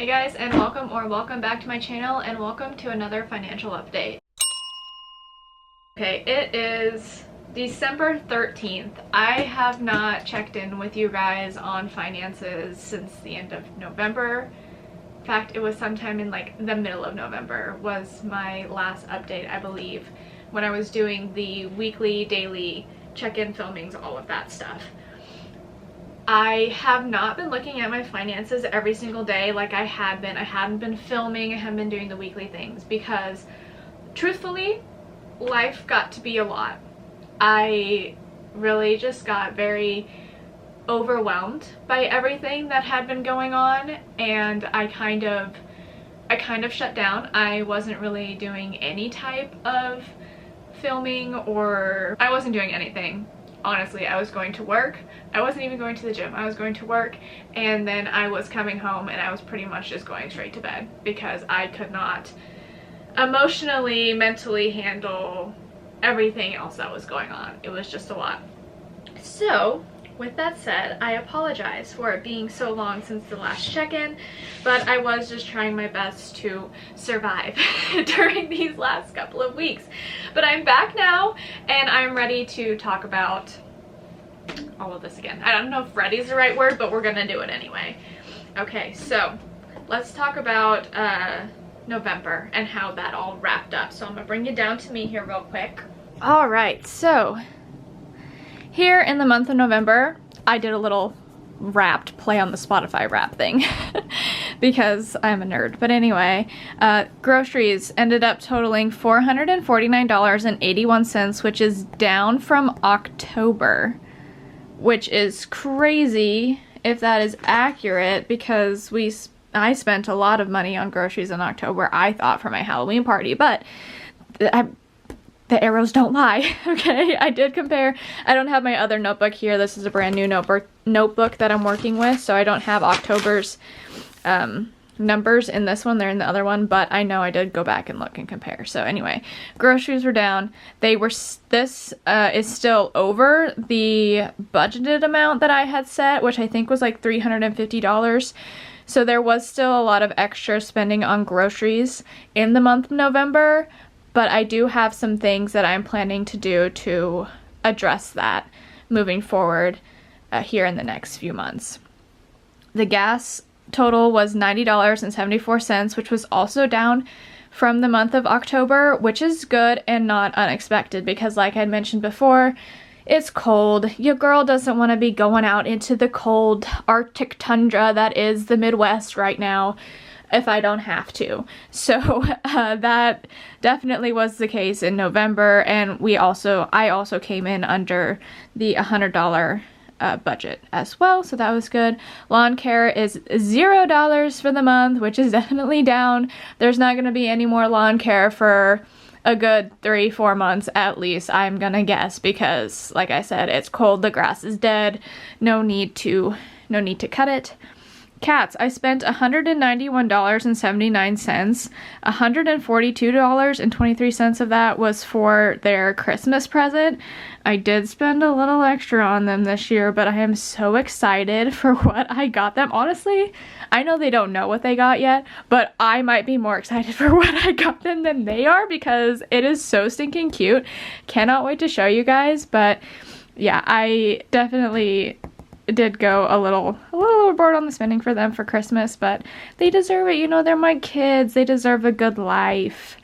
Hey guys, and welcome back to my channel, and welcome to another financial update. Okay, it is December 13th. I have not checked in with you guys on finances since the end of November. In fact, it was sometime in like the middle of November was my last update, I believe, when I was doing the weekly, daily check-in filmings, all of that stuff. I have not been looking at my finances every single day like I had been. I hadn't been filming, I haven't been doing the weekly things because truthfully, life got to be a lot. I really just got very overwhelmed by everything that had been going on, and I kind of shut down. I wasn't really doing any type of filming, or I wasn't doing anything. Honestly, I was going to work. I wasn't even going to the gym. I was going to work, and then I was coming home and I was pretty much just going straight to bed because I could not emotionally, mentally handle everything else that was going on. It was just a lot. So with that said, I apologize for it being so long since the last check-in, but I was just trying my best to survive during these last couple of weeks. But I'm back now, and I'm ready to talk about all of this again. I don't know if ready is the right word, but we're gonna do it anyway. Okay, so let's talk about November and how that all wrapped up. So I'm gonna bring you down to me here real quick. All right, so here in the month of November, I did a little wrapped play on the Spotify wrap thing because I'm a nerd. But anyway, groceries ended up totaling $449.81, which is down from October, which is crazy if that is accurate because I spent a lot of money on groceries in October, I thought, for my Halloween party, but the arrows don't lie. Okay, I did compare. I don't have my other notebook here. This is a brand new notebook that I'm working with, so I don't have October's numbers in this one. They're in the other one, but I know I did go back and look and compare. So anyway, groceries were down. This is still over the budgeted amount that I had set, which I think was like $350. So there was still a lot of extra spending on groceries in the month of November, but I do have some things that I'm planning to do to address that moving forward here in the next few months. The gas total was $90.74, which was also down from the month of October, which is good and not unexpected because, like I mentioned before, it's cold. Your girl doesn't want to be going out into the cold Arctic tundra that is the Midwest right now if I don't have to. So that definitely was the case in November, and I also came in under the $100 budget as well, so that was good. Lawn care is $0 for the month, which is definitely down. There's not going to be any more lawn care for a good 3-4 months at least, I'm gonna guess, because like I said, it's cold, the grass is dead, no need to cut it. Cats, I spent $191.79. $142.23 of that was for their Christmas present. I did spend a little extra on them this year, but I am so excited for what I got them. Honestly, I know they don't know what they got yet, but I might be more excited for what I got them than they are because it is so stinking cute. Cannot wait to show you guys, but yeah, I definitely did go a little overboard on the spending for them for Christmas, but they deserve it. You know, they're my kids. They deserve a good life.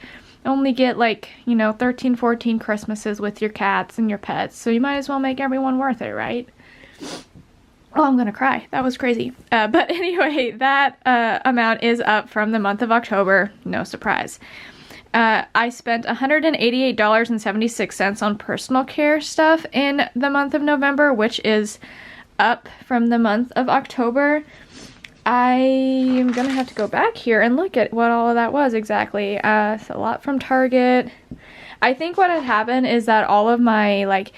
Only get like, 13, 14 Christmases with your cats and your pets, so you might as well make everyone worth it, right? Oh, I'm gonna cry. That was crazy. But anyway, that amount is up from the month of October. No surprise. I spent $188.76 on personal care stuff in the month of November, which is up from the month of October. I am gonna have to go back here and look at what all of that was exactly. It's a lot from Target. I think what had happened is that all of my like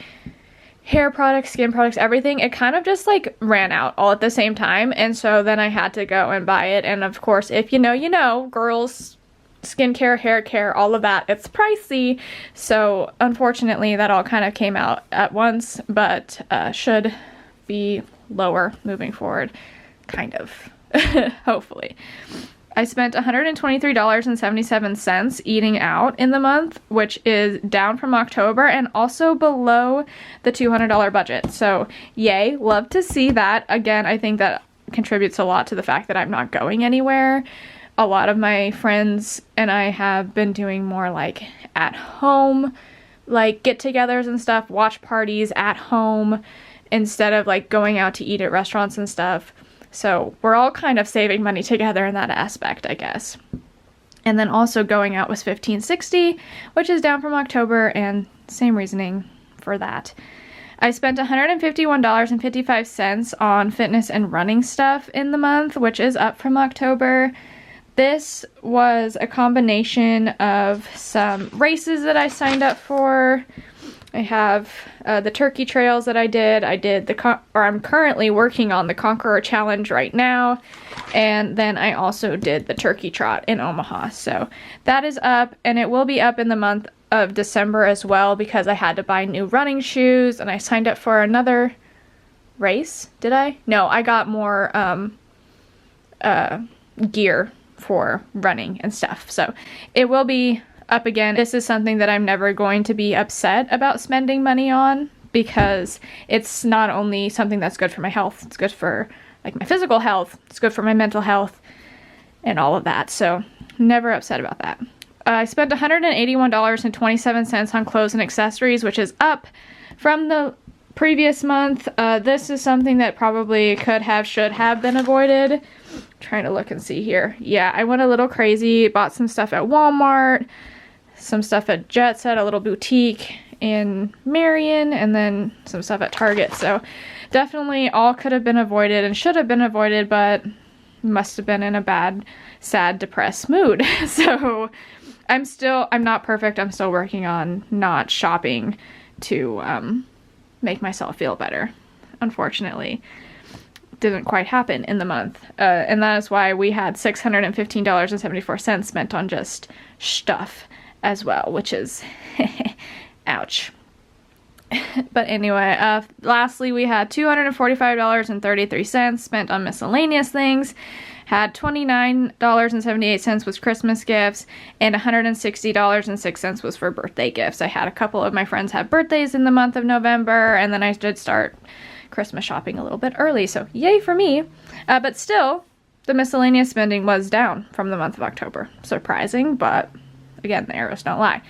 hair products, skin products, everything, it kind of just like ran out all at the same time, and so then I had to go and buy it. And of course, if you know, girls, skincare, hair care, all of that, it's pricey. So unfortunately, that all kind of came out at once, but should be lower moving forward, kind of. hopefully. I spent $123.77 eating out in the month, which is down from October and also below the $200 budget. So yay, love to see that. Again, I think that contributes a lot to the fact that I'm not going anywhere. A lot of my friends and I have been doing more like at home, like get-togethers and stuff, watch parties at home instead of like going out to eat at restaurants and stuff. So we're all kind of saving money together in that aspect, I guess. And then also going out was $15.60, which is down from October, and same reasoning for that. I spent $151.55 on fitness and running stuff in the month, which is up from October. This was a combination of some races that I signed up for. I have the turkey trails that I did. I'm currently working on the Conqueror Challenge right now. And then I also did the turkey trot in Omaha. So that is up, and it will be up in the month of December as well because I had to buy new running shoes and I signed up for another race. Did I? No, I got more gear for running and stuff. So it will be up again. This is something that I'm never going to be upset about spending money on because it's not only something that's good for my health, it's good for like my physical health, it's good for my mental health and all of that. So never upset about that. I spent $181.27 on clothes and accessories, which is up from the previous month. This is something that probably should have been avoided. Trying to look and see here. Yeah, I went a little crazy, bought some stuff at Walmart, some stuff at Jet Set, a little boutique in Marion, and then some stuff at Target. So definitely all could have been avoided and should have been avoided, but must have been in a bad, sad, depressed mood. So I'm not perfect. I'm still working on not shopping to make myself feel better. Unfortunately, didn't quite happen in the month. And that is why we had $615.74 spent on just stuff as well, which is ouch. But anyway, lastly, we had $245.33 spent on miscellaneous things, had $29.78 was Christmas gifts, and $160.06 was for birthday gifts. I had a couple of my friends have birthdays in the month of November, and then I did start Christmas shopping a little bit early, so yay for me. But still, the miscellaneous spending was down from the month of October. Surprising, but again, the arrows don't lie.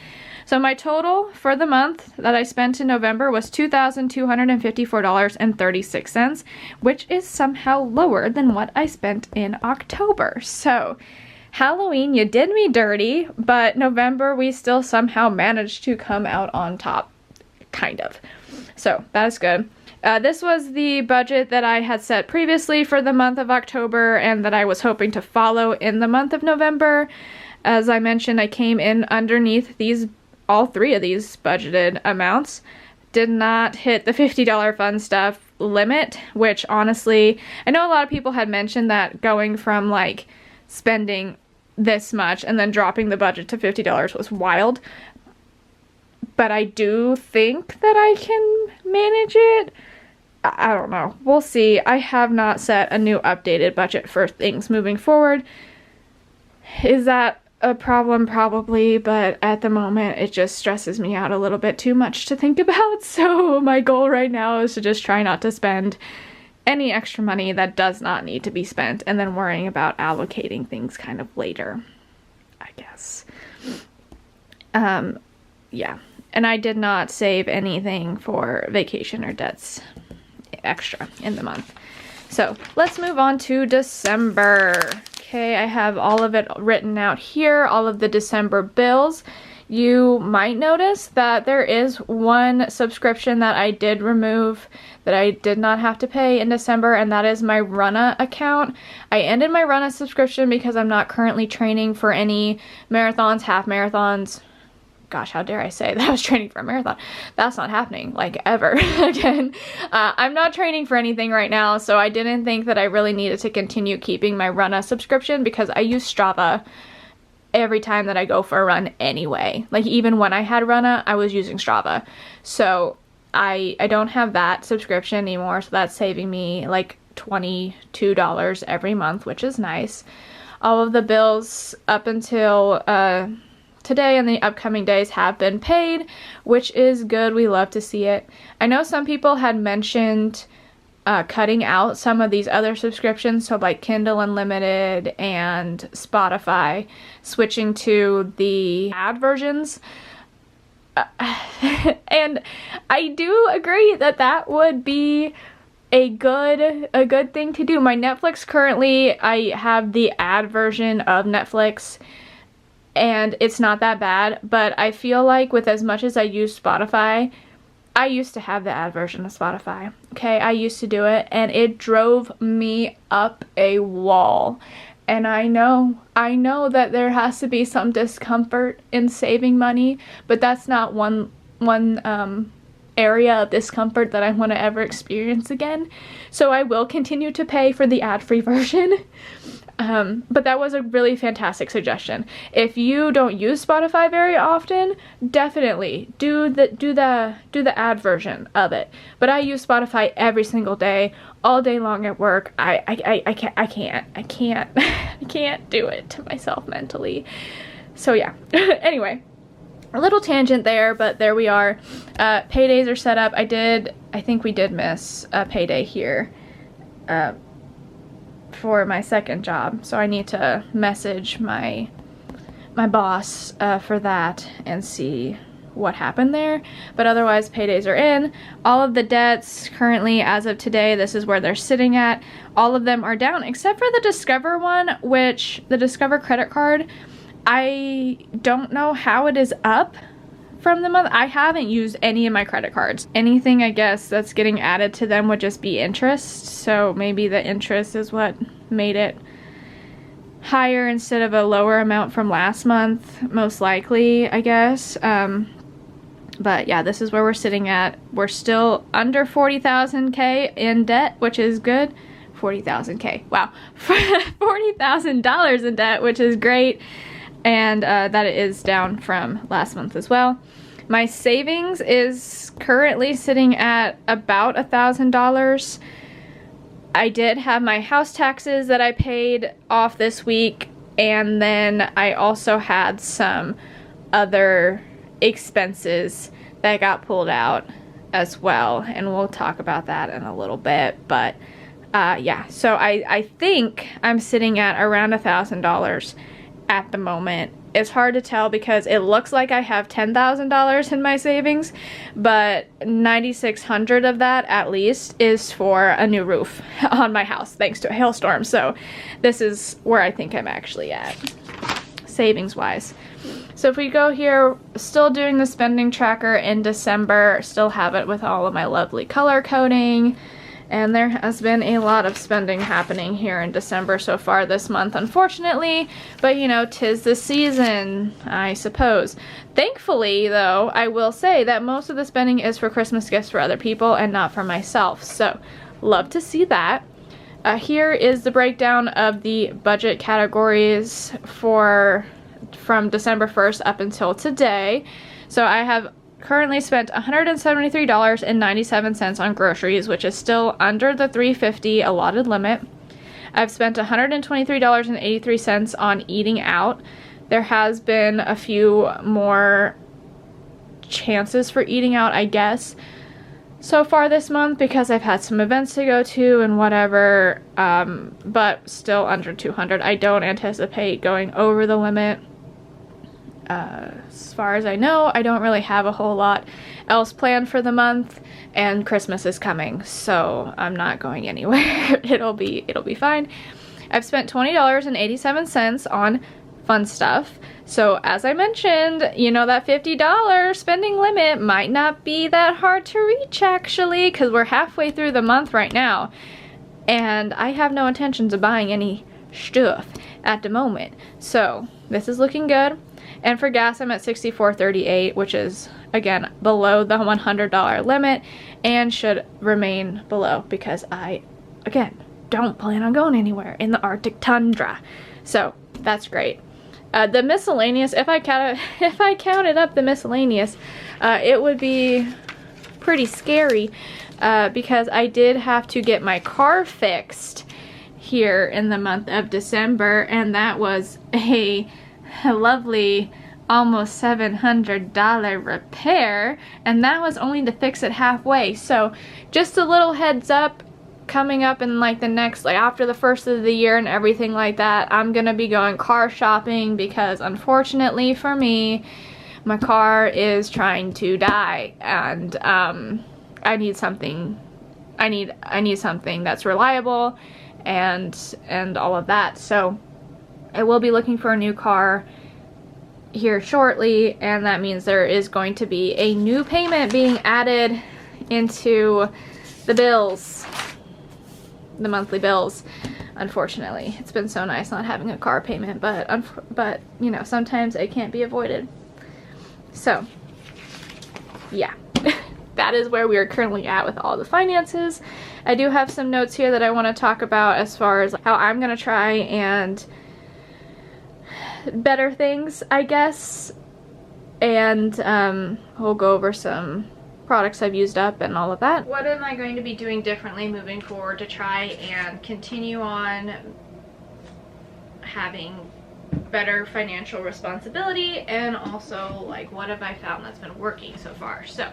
So my total for the month that I spent in November was $2,254.36, which is somehow lower than what I spent in October. So Halloween, you did me dirty, but November we still somehow managed to come out on top, kind of. So that is good. This was the budget that I had set previously for the month of October and that I was hoping to follow in the month of November. As I mentioned, I came in underneath all three of these budgeted amounts. Did not hit the $50 fun stuff limit, which honestly, I know a lot of people had mentioned that going from like spending this much and then dropping the budget to $50 was wild. But I do think that I can manage it. I don't know. We'll see. I have not set a new updated budget for things moving forward. Is that a problem? Probably, but at the moment it just stresses me out a little bit too much to think about. So my goal right now is to just try not to spend any extra money that does not need to be spent and then worrying about allocating things kind of later, I guess. Yeah. And I did not save anything for vacation or debts extra in the month. So let's move on to December. Okay, I have all of it written out here, all of the December bills. You might notice that there is one subscription that I did remove that I did not have to pay in December, and that is my Runna account. I ended my Runna subscription because I'm not currently training for any marathons, half marathons. Gosh, how dare I say that I was training for a marathon. That's not happening, like, ever again. I'm not training for anything right now, so I didn't think that I really needed to continue keeping my Runna subscription because I use Strava every time that I go for a run anyway. Like, even when I had Runna, I was using Strava. So I don't have that subscription anymore, so that's saving me like $22 every month, which is nice. All of the bills up until today and the upcoming days have been paid, which is good. We love to see it. I know some people had mentioned cutting out some of these other subscriptions, so like Kindle Unlimited and Spotify, switching to the ad versions. And I do agree that that would be a good thing to do. My Netflix currently, I have the ad version of Netflix, and it's not that bad, but I feel like with as much as I use Spotify, I used to have the ad version of Spotify. Okay, I used to do it, and it drove me up a wall. And I know that there has to be some discomfort in saving money, but that's not one area of discomfort that I want to ever experience again. So I will continue to pay for the ad-free version. But that was a really fantastic suggestion. If you don't use Spotify very often, definitely do the ad version of it. But I use Spotify every single day, all day long at work. I can't do it to myself mentally. So yeah. Anyway, a little tangent there, but there we are. Paydays are set up. I think we did miss a payday here. For my second job, so I need to message my boss for that and see what happened there. But otherwise, paydays are in. All of the debts currently, as of today, this is where they're sitting at. All of them are down except for the Discover one, which the Discover credit card, I don't know how it is up from the month. I haven't used any of my credit cards. Anything, I guess, that's getting added to them would just be interest. So maybe the interest is what made it higher instead of a lower amount from last month, most likely, I guess. But yeah, this is where we're sitting at. We're still under 40,000 K in debt, which is good. 40,000 K, wow. $40,000 in debt, which is great. And that is down from last month as well. My savings is currently sitting at about $1,000. I did have my house taxes that I paid off this week, and then I also had some other expenses that got pulled out as well, and we'll talk about that in a little bit. But yeah, so I think I'm sitting at around $1,000 at the moment. It's hard to tell because it looks like I have $10,000 in my savings, but $9,600 of that at least is for a new roof on my house thanks to a hailstorm. So this is where I think I'm actually at savings wise. So if we go here, still doing the spending tracker in December, still have it with all of my lovely color coding. And there has been a lot of spending happening here in December so far this month, unfortunately. But, you know, 'tis the season, I suppose. Thankfully, though, I will say that most of the spending is for Christmas gifts for other people and not for myself. So, love to see that. Here is the breakdown of the budget categories from December 1st up until today. So, I have currently spent $173.97 on groceries, which is still under the $350 allotted limit. I've spent $123.83 on eating out. There has been a few more chances for eating out, I guess, so far this month because I've had some events to go to and whatever, but still under $200. I don't anticipate going over the limit. As far as I know, I don't really have a whole lot else planned for the month, and Christmas is coming, so I'm not going anywhere. It'll be fine. I've spent $20.87 on fun stuff. So as I mentioned, you know, that $50 spending limit might not be that hard to reach actually, because we're halfway through the month right now, and I have no intentions of buying any stuff at the moment. So this is looking good. And for gas, I'm at $64.38, which is, again, below the $100 limit and should remain below because I, again, don't plan on going anywhere in the Arctic tundra. So that's great. The miscellaneous, if I counted up the miscellaneous, it would be pretty scary. because I did have to get my car fixed here in the month of December, and that was a lovely almost $700 repair, and that was only to fix it halfway. So just a little heads up, coming up in like the next, like after the first of the year and everything like that, I'm gonna be going car shopping because unfortunately for me, my car is trying to die, and I need something that's reliable and all of that. So I will be looking for a new car here shortly, and that means there is going to be a new payment being added into the bills, the monthly bills. Unfortunately, it's been so nice not having a car payment, but you know, sometimes it can't be avoided. So yeah, that is where we are currently at with all the finances. I do have some notes here that I want to talk about as far as how I'm gonna try and better things, I guess, and we'll go over some products I've used up and all of that. What am I going to be doing differently moving forward to try and continue on having better financial responsibility, and also like what have I found that's been working so far? So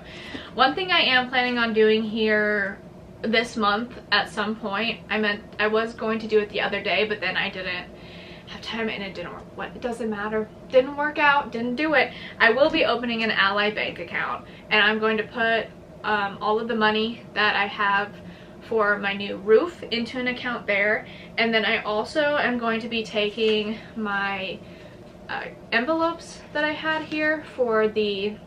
one thing I am planning on doing here this month at some point, I was going to do it the other day, but then I didn't have time and it didn't work. What, it doesn't matter, didn't work out, didn't do it. I will be opening an Ally bank account, and I'm going to put all of the money that I have for my new roof into an account there, and then I also am going to be taking my envelopes that I had here for the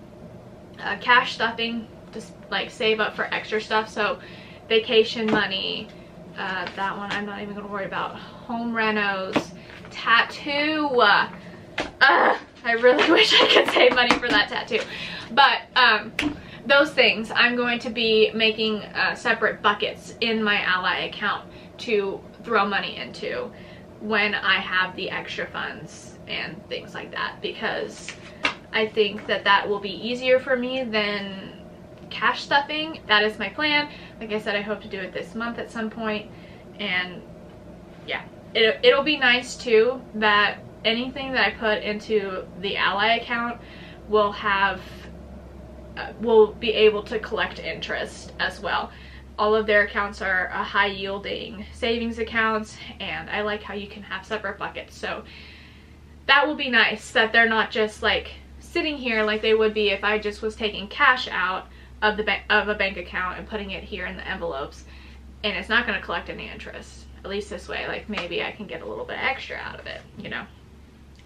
cash stuffing, just like save up for extra stuff. So vacation money, that one I'm not even gonna worry about. Home renos, tattoo, I really wish I could save money for that tattoo, but those things I'm going to be making separate buckets in my Ally account to throw money into when I have the extra funds and things like that, because I think that that will be easier for me than cash stuffing. That is my plan. Like I said, I hope to do it this month at some point, and yeah, it'll be nice too that anything that I put into the Ally account will have will be able to collect interest as well. All of their accounts are high yielding savings accounts, and I like how you can have separate buckets. So that will be nice that they're not just like sitting here like they would be if I just was taking cash out of the of a bank account and putting it here in the envelopes, and it's not going to collect any interest. At least this way, like maybe I can get a little bit extra out of it, you know,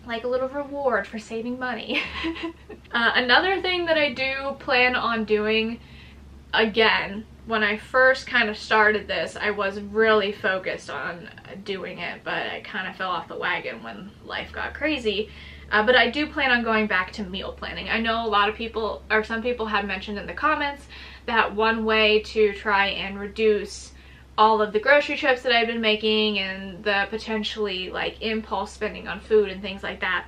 like a little reward for saving money. Another thing that I do plan on doing, again, when I first kind of started this, I was really focused on doing it, but I kind of fell off the wagon when life got crazy. But I do plan on going back to meal planning. I know a lot of people, or some people have mentioned in the comments, that one way to try and reduce all of the grocery trips that I've been making and the potentially like impulse spending on food and things like that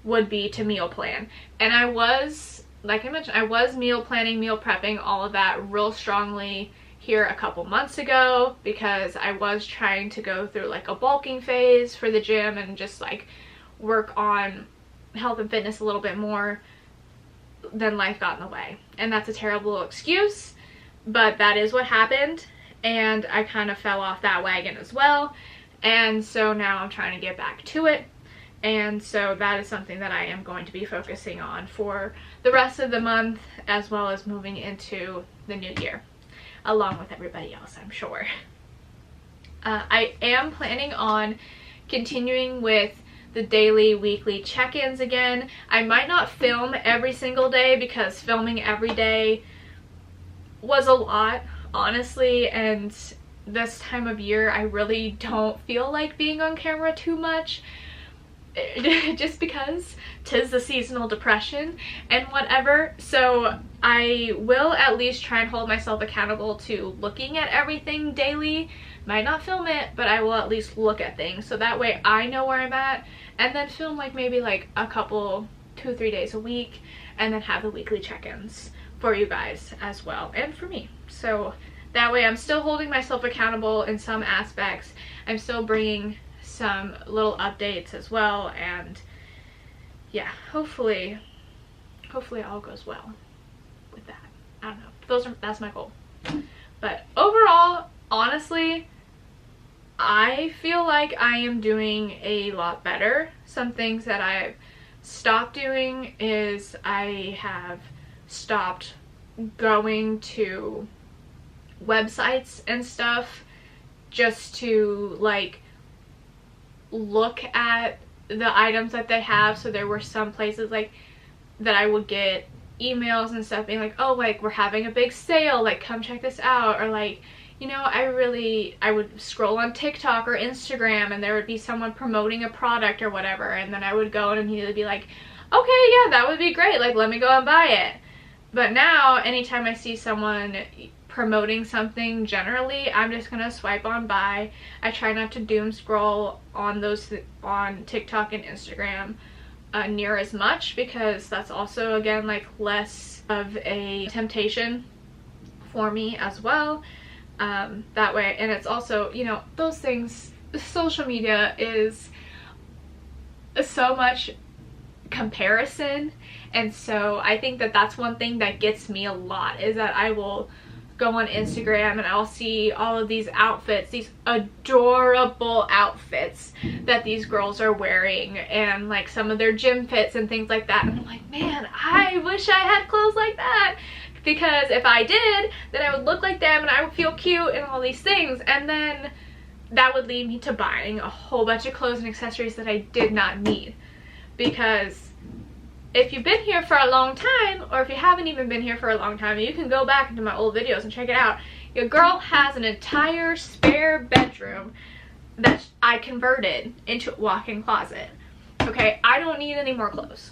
would be to meal plan. And I was, like I mentioned, I was meal planning, meal prepping, all of that real strongly here a couple months ago, because I was trying to go through like a bulking phase for the gym and just like work on health and fitness a little bit more. Then life got in the way, and that's a terrible excuse, but that is what happened. And I kind of fell off that wagon as well, and so now I'm trying to get back to it. And so that is something that I am going to be focusing on for the rest of the month, as well as moving into the new year, along with everybody else, I'm sure. I am planning on continuing with the daily, weekly check-ins again. I might not film every single day, because filming every day was a lot, honestly, and this time of year I really don't feel like being on camera too much, just because 'tis the seasonal depression and whatever. So I will at least try and hold myself accountable to looking at everything daily. Might not film it, but I will at least look at things, so that way I know where I'm at, and then film like maybe like a couple, 2-3 days a week, and then have the weekly check-ins for you guys as well, and for me. So That way I'm still holding myself accountable in some aspects. I'm still bringing some little updates as well, and yeah, hopefully all goes well with that. I don't know. That's my goal. But overall, honestly, I feel like I am doing a lot better. Some things that I've stopped doing is I have stopped going to websites and stuff just to like look at the items that they have. So there were some places like that I would get emails and stuff being like, oh, like we're having a big sale, like come check this out, or like, you know, I would scroll on TikTok or Instagram and there would be someone promoting a product or whatever, and then I would go and immediately be like, okay, yeah, that would be great, like let me go and buy it. But now anytime I see someone promoting something, generally I'm just gonna swipe on by. I try not to doom scroll on TikTok and Instagram near as much, because that's also, again, like less of a temptation for me as well. That way, and it's also, you know, those things, social media is so much comparison, and so I think that that's one thing that gets me a lot, is that I will go on Instagram and I'll see all of these outfits, these adorable outfits that these girls are wearing, and like some of their gym fits and things like that, and I'm like, man, I wish I had clothes like that, because if I did, then I would look like them and I would feel cute and all these things, and then that would lead me to buying a whole bunch of clothes and accessories that I did not need. Because if you've been here for a long time, or if you haven't even been here for a long time, you can go back into my old videos and check it out. Your girl has an entire spare bedroom that I converted into a walk-in closet. Okay, I don't need any more clothes.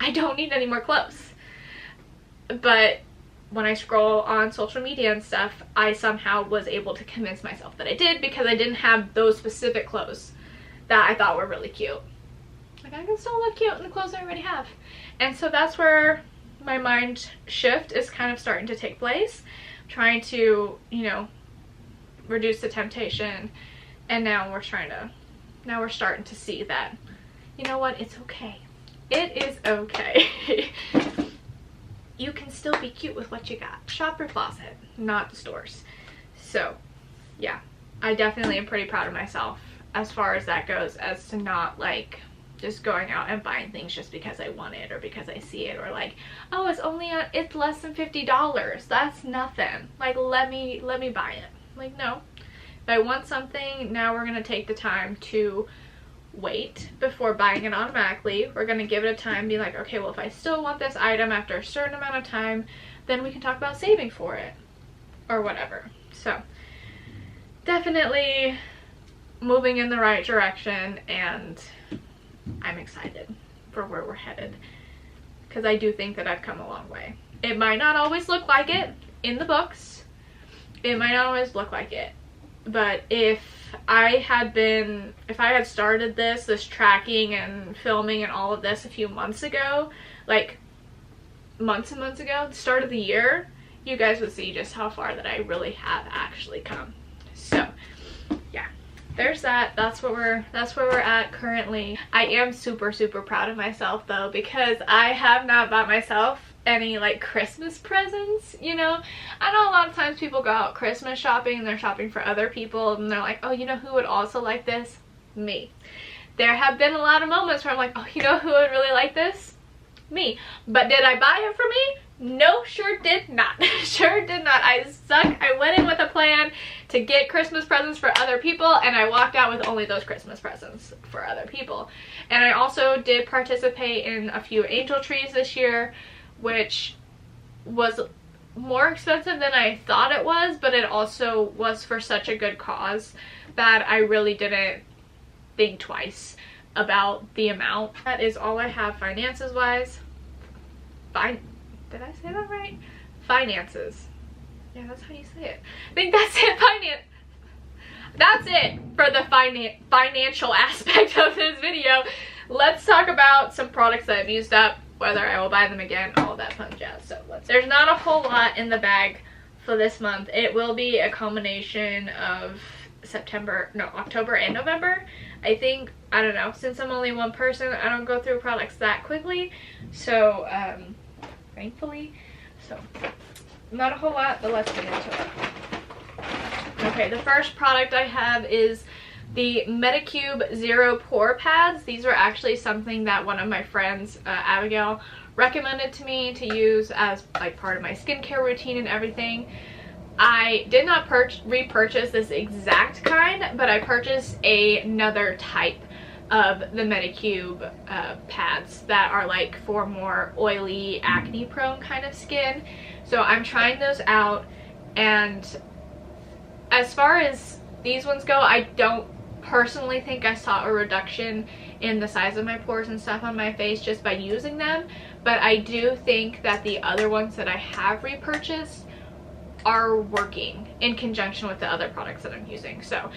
I don't need any more clothes. But when I scroll on social media and stuff, I somehow was able to convince myself that I did, because I didn't have those specific clothes that I thought were really cute. Like, I can still look cute in the clothes I already have. And so that's where my mind shift is kind of starting to take place. Trying to, you know, reduce the temptation. And now we're starting to see that, you know what, it's okay. It is okay. You can still be cute with what you got. Shop your closet, not the stores. So, yeah, I definitely am pretty proud of myself as far as that goes, as to not like just going out and buying things just because I want it, or because I see it, or like, oh, it's less than $50. That's nothing. Like, let me buy it. Like, no. If I want something, now we're gonna take the time to wait before buying it automatically. We're gonna give it a time, be like, okay, well, if I still want this item after a certain amount of time, then we can talk about saving for it or whatever. So definitely moving in the right direction, and I'm excited for where we're headed, because I do think that I've come a long way. It might not always look like it in the books, it might not always look like it, but if I had started this tracking and filming and all of this a few months ago, like months and months ago, the start of the year, you guys would see just how far that I really have actually come. So yeah, there's that. That's where we're at currently. I am super proud of myself though, because I have not bought myself any like Christmas presents, you know. I know a lot of times people go out Christmas shopping and they're shopping for other people, and they're like, oh, you know who would also like this? Me. There have been a lot of moments where I'm like, oh, you know who would really like this? Me. But did I buy it for me? No, sure did not. Sure did not. I went in with a plan to get Christmas presents for other people, and I walked out with only those Christmas presents for other people. And I also did participate in a few angel trees this year, which was more expensive than I thought it was, but it also was for such a good cause that I really didn't think twice about the amount. That is all I have finances wise. Did I say that right? Finances. Yeah, that's how you say it. I think that's it. That's it for the financial aspect of this video. Let's talk about some products that I've used up, whether I will buy them again, all that fun jazz. So there's not a whole lot in the bag for this month. It will be a combination of October and November. I think, I don't know, since I'm only one person, I don't go through products that quickly. So, thankfully. So, not a whole lot, but let's get into it. Okay, the first product I have is the Medicube Zero Pore Pads. These were actually something that one of my friends, Abigail, recommended to me to use as like part of my skincare routine and everything. I did not repurchase this exact kind, but I purchased another type of the Medicube pads that are like for more oily, acne prone kind of skin. So I'm trying those out, and as far as these ones go, I don't personally think I saw a reduction in the size of my pores and stuff on my face just by using them, but I do think that the other ones that I have repurchased are working in conjunction with the other products that I'm using. So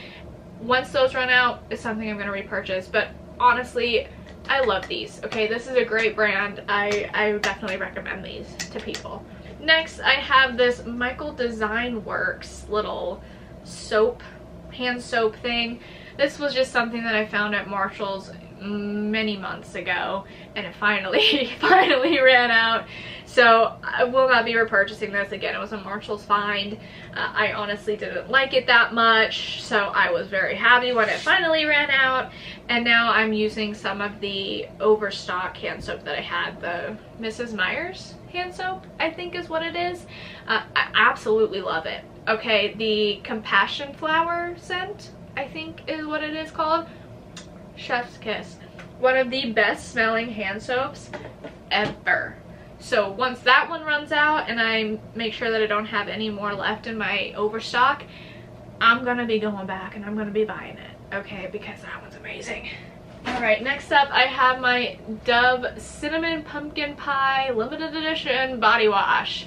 once those run out, it's something I'm going to repurchase, but honestly, I love these. Okay, this is a great brand. I definitely recommend these to people. Next, I have this Michael Design Works little soap, hand soap thing. This was just something that I found at Marshall's many months ago, and it finally ran out. So I will not be repurchasing this again. It was a Marshall's find. I honestly didn't like it that much, so I was very happy when it finally ran out. And now I'm using some of the Overstock hand soap that I had, the Mrs. Meyer's hand soap, I think is what it is. I absolutely love it. Okay, the Compassion Flower scent, I think is what it is called. Chef's kiss. One of the best smelling hand soaps ever. So once that one runs out and I make sure that I don't have any more left in my Overstock, I'm gonna be going back and I'm gonna be buying it, okay, because that one's amazing. Alright, next up I have my Dove Cinnamon Pumpkin Pie Limited Edition Body Wash.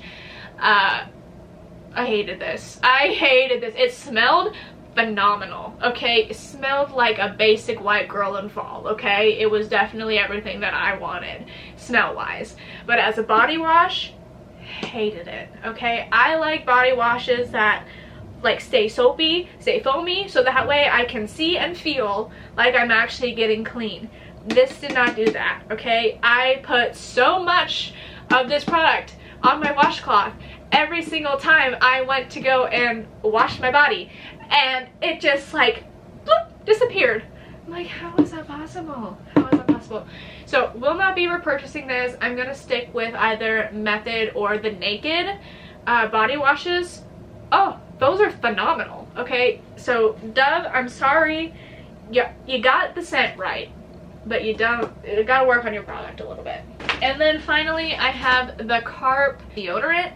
I hated this. I hated this. It smelled phenomenal, okay? It smelled like a basic white girl in fall, okay? It was definitely everything that I wanted smell wise, but as a body wash, hated it, okay? I like body washes that like stay soapy, stay foamy, so that way I can see and feel like I'm actually getting clean. This did not do that, okay? I put so much of this product on my washcloth every single time I went to go and wash my body, and it just like bloop, disappeared. I'm like, how is that possible? How is that possible? So will not be repurchasing this. I'm gonna stick with either Method or the Naked body washes. Oh, those are phenomenal. Okay, so Dove, I'm sorry, you got the scent right, but you gotta work on your product a little bit. And then finally I have the Carp deodorant.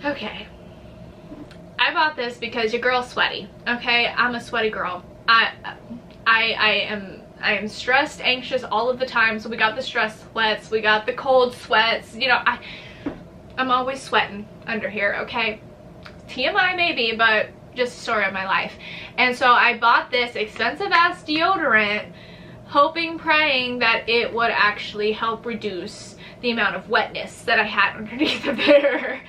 Okay, I bought this because your girl's sweaty, okay? I'm a sweaty girl. I am stressed, anxious all of the time, so we got the stress sweats, we got the cold sweats, you know, I'm always sweating under here, okay? TMI maybe, but just a story of my life. And so I bought this expensive ass deodorant, hoping, praying that it would actually help reduce the amount of wetness that I had underneath of there.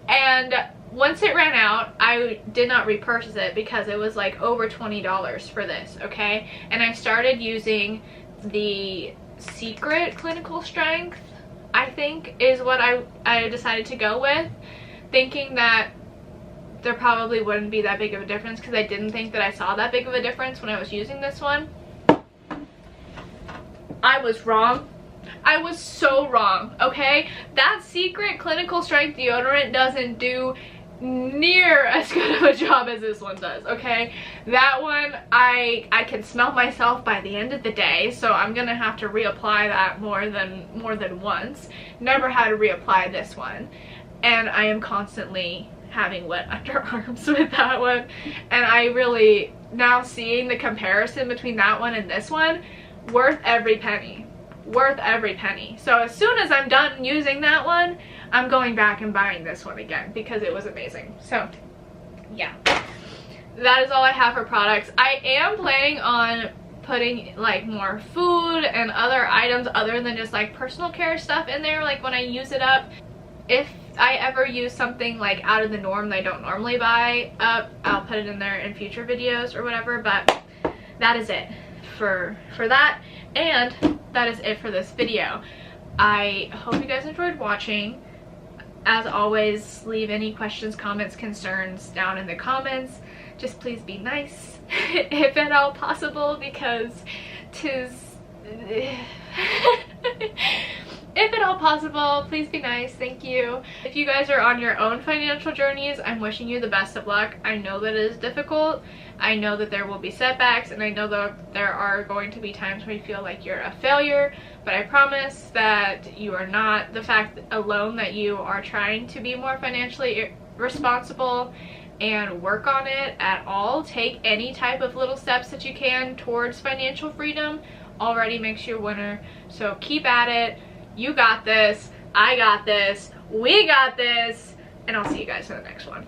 And once it ran out, I did not repurchase it because it was like over $20 for this, okay? And I started using the Secret Clinical Strength, I think is what I decided to go with, thinking that there probably wouldn't be that big of a difference, because I didn't think that I saw that big of a difference when I was using this one. I was wrong. I was so wrong, okay? That Secret Clinical Strength deodorant doesn't do near as good of a job as this one does, okay? That one, I can smell myself by the end of the day, so I'm gonna have to reapply that more than once. Never had to reapply this one, and I am constantly having wet underarms with that one. And I really, now seeing the comparison between that one and this one, worth every penny. Worth every penny. So as soon as I'm done using that one, I'm going back and buying this one again because it was amazing. So yeah, that is all I have for products. I am planning on putting like more food and other items other than just like personal care stuff in there, like when I use it up. if I ever use something like out of the norm that I don't normally buy up, I'll put it in there in future videos or whatever. But that is it for that, and that is it for this video. I hope you guys enjoyed watching. As always, leave any questions, comments, concerns down in the comments. Just please be nice if at all possible, because if at all possible, please be nice. Thank you. If you guys are on your own financial journeys, I'm wishing you the best of luck. I know that it is difficult. I know that there will be setbacks, and I know that there are going to be times where you feel like you're a failure, but I promise that you are not. The fact alone that you are trying to be more financially responsible and work on it at all, take any type of little steps that you can towards financial freedom, already makes you a winner. So keep at it. You got this. I got this. We got this. And I'll see you guys in the next one.